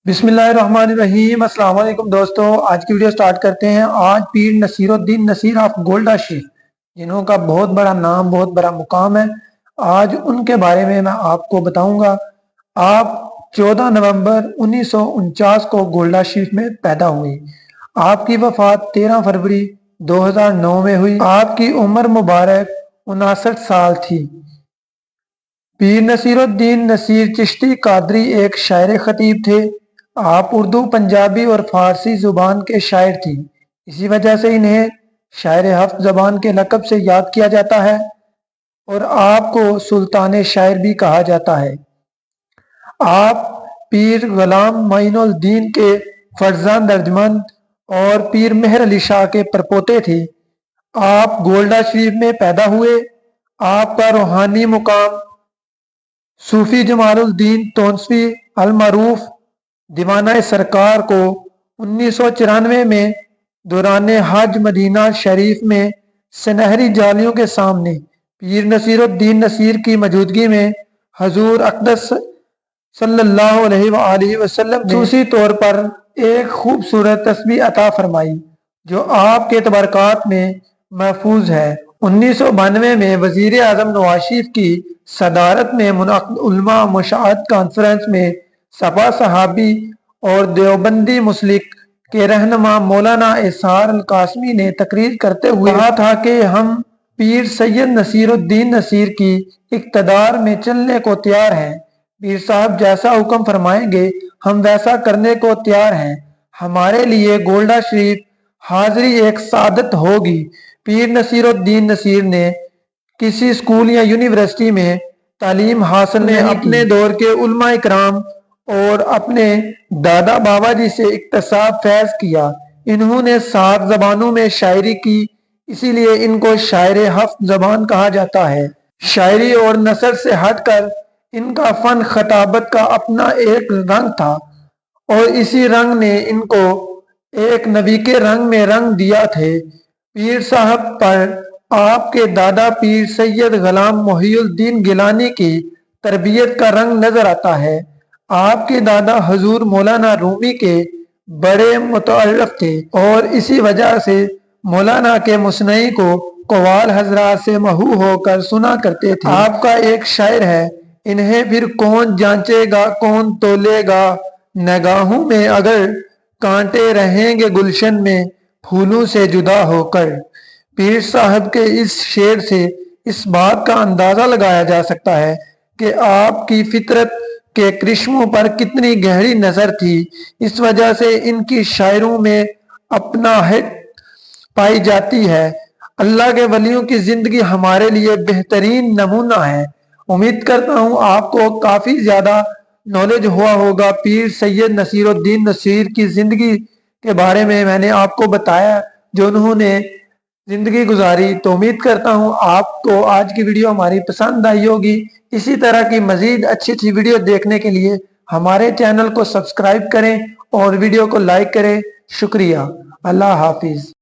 बिस्मिल्लाहिर्रहमानिर्रहीम। अस्सलाम वालेकुम दोस्तों, आज की वीडियो स्टार्ट करते हैं। आज पीर नसीरुद्दीन नसीर ऑफ गोल्डा शीफ, जिन्हों का बहुत बड़ा नाम, बहुत बड़ा मुकाम है, आज उनके बारे में मैं आपको बताऊंगा। आप 14 नवंबर 1949 को गोल्डा शीफ में पैदा हुई। आपकी वफात 13 फरवरी 2009 में हुई। आपकी उम्र मुबारक 59 साल थी। पीर नसीरुद्दीन नसीर चिश्ती कादरी एक शायर खतीब थे। आप उर्दू, पंजाबी और फारसी जुबान के शायर थी। इसी वजह से इन्हें शायर हफ्त जबान के लक़ब से याद किया जाता है और आपको सुल्तान शायर भी कहा जाता है। आप पीर गुलाम मोइनुल दीन के फर्जंद अर्जमंद और पीर मेहर अली शाह के परपोते थे। आप गोल्डा शरीफ में पैदा हुए। आपका रूहानी मुकाम सूफी जमालुद्दीन तोनसवी अल मारूफ दीवाना सरकार को 1994 में दौरान हज मदीना शरीफ में सुनहरी जालियों के सामने पीर नसीरुद्दीन नसीर की मौजूदगी में हजूर अक़दस सल्लल्लाहु अलैहि वसल्लम ने खुसूसी तौर पर एक खूबसूरत तस्बीह अता फरमाई, जो आपके तबरकात में महफूज है। 1992 में वजीर आजम नवाज शरीफ की सदारत में मुनअक्किद उलमा मुशाहत कॉन्फ्रेंस में सपा सहाबी और देवबंदी मुस्लिक के रहनुमा मौलाना एसार अल कासमी ने तकरीर करते हुए कहा था कि हम पीर सैयद नसीरुद्दीन नसीर की इक़्तिदार में चलने को तैयार हैं। पीर साहब जैसा हुक्म फरमाएंगे हम वैसा करने को तैयार हैं। हमारे लिए गोल्डा शरीफ हाजिरी एक सादत होगी। पीर नसीरुद्दीन नसीर ने किसी स्कूल या यूनिवर्सिटी में तालीम हासिल नहीं की। अपने दौर के उलमा इकराम और अपने दादा बाबा जी से इक्तसाब फैज किया। इन्होंने 7 जबानों में शायरी की, इसीलिए इनको शायर हफ्त जबान कहा जाता है। शायरी और नसर से हटकर इनका फन खताबत का अपना एक रंग था और इसी रंग ने इनको एक नबी के रंग में रंग दिया थे। पीर साहब पर आपके दादा पीर सैयद गुलाम मोहिउद्दीन गिलानी की तरबियत का रंग नजर आता है। आपके दादा हजूर मौलाना रूमी के बड़े मुतअल्लिफ थे और इसी वजह से मौलाना के मुसनई को कवाल हजरात से महू होकर सुना करते थे। आपका एक शायर है, इन्हें फिर कौन जांचेगा कौन तोलेगा, निगाहों में अगर कांटे रहेंगे गुलशन में फूलों से जुदा होकर। पीर साहब के इस शेर से इस बात का अंदाजा लगाया जा सकता है कि आपकी फितरत के करिश्मों पर कितनी गहरी नजर थी। इस वजह से इनकी शायरों में अपनाहट पाई जाती है। अल्लाह के वलियों की जिंदगी हमारे लिए बेहतरीन नमूना है। उम्मीद करता हूँ आपको काफी ज्यादा नॉलेज हुआ होगा। पीर सैयद नसीरुद्दीन नसीर की जिंदगी के बारे में मैंने आपको बताया, जो उन्होंने जिंदगी गुजारी। तो उम्मीद करता हूँ आपको आज की वीडियो हमारी पसंद आई होगी। इसी तरह की मजीद अच्छी अच्छी वीडियो देखने के लिए हमारे चैनल को सब्सक्राइब करें और वीडियो को लाइक करें। शुक्रिया। अल्लाह हाफिज।